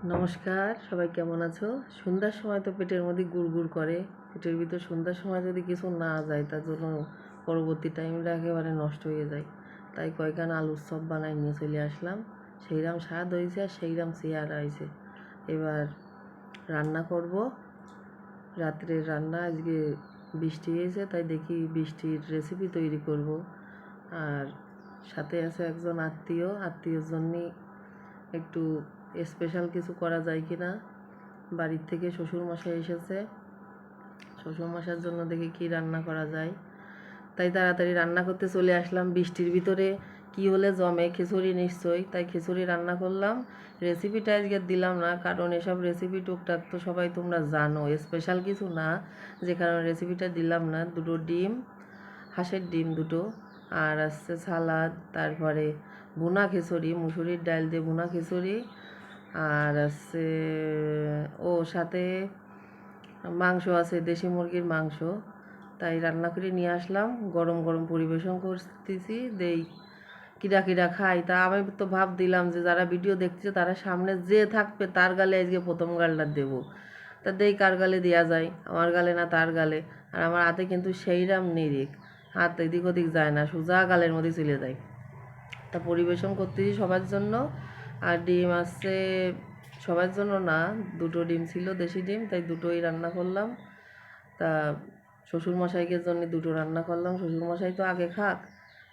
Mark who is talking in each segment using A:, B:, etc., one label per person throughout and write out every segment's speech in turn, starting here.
A: নমস্কার, সবাই কেমন আছো? সন্ধ্যার সময় তো পেটের মধ্যে গুড়গুড় করে। পেটের ভিতর সন্ধ্যার সময় যদি কিছু না যায় তার জন্য পরবর্তী টাইমটা একেবারে নষ্ট হয়ে যায়। তাই কয়েকখান আলুর চপ বানাই নিয়ে চলে আসলাম। সেইরাম স্বাদ হয়েছে আর সেইরাম চেহারা হয়েছে। এবার রান্না করব। রাত্রের রান্না আজকে বৃষ্টি হয়েছে, তাই দেখি বৃষ্টির রেসিপি তৈরি করব। আর সাথে আছে একজন আত্মীয়র জন্যে একটু স্পেশাল কিছু করা যায় কি না। বাড়ির থেকে শ্বশুরমশাই এসেছে, শ্বশুরমশাইয়ের জন্য দেখি কি রান্না করা যায়। তাই তাড়াতাড়ি রান্না করতে চলে আসলাম। বৃষ্টির ভিতরে কি হলে জমে, খিচুড়ি নিশ্চয়ই, তাই খিচুড়ি রান্না করলাম। রেসিপিটা আজকে দিলাম না, কারণ এসব রেসিপি টুকটাক তো সবাই তোমরা জানো, স্পেশাল কিছু না, যে কারণে রেসিপিটা দিলাম না। দুটো ডিম, হাঁসের ডিম দুটো, আর আসছে সালাদ, তারপরে ভুনা খিচুড়ি, মুসুরির ডাল দিয়ে ভুনা খিচুড়ি, আর আছে সাথে মাংস আছে, দেশি মুরগির মাংস। তাই রান্না করে নিয়ে আসলাম, গরম গরম পরিবেশন করতেছি। দেই কিরা কিরা খাই। তা আমি তো ভাব দিলাম যে যারা ভিডিও দেখছে তারা সামনে যে থাকবে তার গালে আজকে প্রথম গালটা দেবো। তা দেই কার গালে দেওয়া যায়, আমার গালে না তার গালে। আর আমার হাতে কিন্তু সেইরাম নিরিখ, হাত এদিক ওদিক যায় না, সোজা গালের মধ্যে চলে যায়। তা পরিবেশন করতেছি সবার জন্য। আর ডিম আসছে সবার জন্য না, দুটো ডিম ছিল, দেশি ডিম, তাই দুটোই রান্না করলাম। তা শ্বশুরমশাইকে জন্য দুটো রান্না করলাম। শ্বশুরমশাই তো আগে খাক,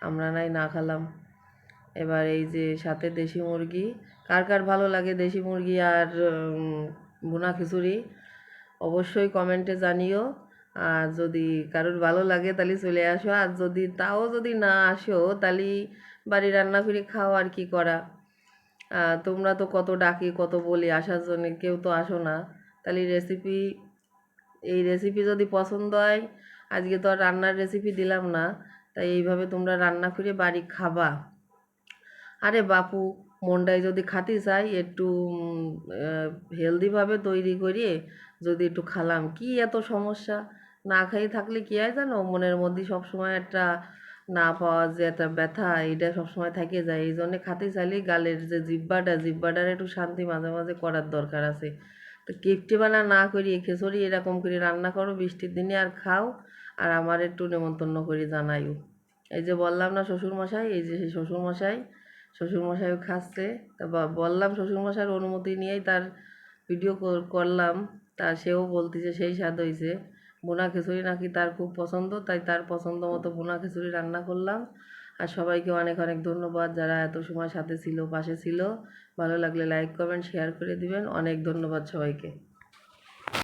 A: আমরা নাই না খেলাম। এবার এই যে সাথে দেশি মুরগি, কার কার ভালো লাগে দেশি মুরগি আর ভুনা খিচুড়ি অবশ্যই কমেন্টে জানিও। আর যদি কারোর ভালো লাগে তাহলে চলে আসো, আর যদি না আসো তাহলে বাড়ি রান্না করে খাও, আর কি করা। তোমরা তো কত ডাকি কত বলি আসার জন্য, কেউ তো আসো না। তাহলে এই রেসিপি যদি পছন্দ হয়, আজকে তো আর রান্নার রেসিপি দিলাম না, তাই এইভাবে তোমরা রান্না করে বাড়ি খাবা। আরে বাপু, মনটাই যদি খাতে চাই একটু হেলদিভাবে তৈরি করিয়ে যদি একটু খালাম, কি এত সমস্যা। না খাই থাকলে কী হয় জানো, মনের মধ্যে সবসময় একটা না পাওয়া, যে একটা ব্যথা, এটা সবসময় থেকে যায়। এই জন্যে খাতে চাইলেই গালের যে জিব্বাটার একটু শান্তি মাঝে মাঝে করার দরকার আছে। তো কেকটি বানা না করিয়ে খিচুড়ি এরকম করে রান্না করো বৃষ্টির দিনে, আর খাও। আর আমার একটু নেমন্তন্ন করে জানাইও। এই যে বললাম না শ্বশুরমশাই, এই যে সেই শ্বশুরমশাইও খাচ্ছে। তা বললাম শ্বশুরমশাইয়ের অনুমতি নিয়েই তার ভিডিও করলাম। তা সেও বলতেছে সেই স্বাদ হয়েছে। ভুনা খিচুড়ি নাকি তার খুব পছন্দ, তাই তার পছন্দ মতো ভুনা খিচুড়ি রান্না করলাম। আর সবাইকে অনেক অনেক ধন্যবাদ যারা এত সময় সাথে ছিল, পাশে ছিল। ভালো লাগলে লাইক কমেন্ট শেয়ার করে দিবেন। অনেক ধন্যবাদ সবাইকে।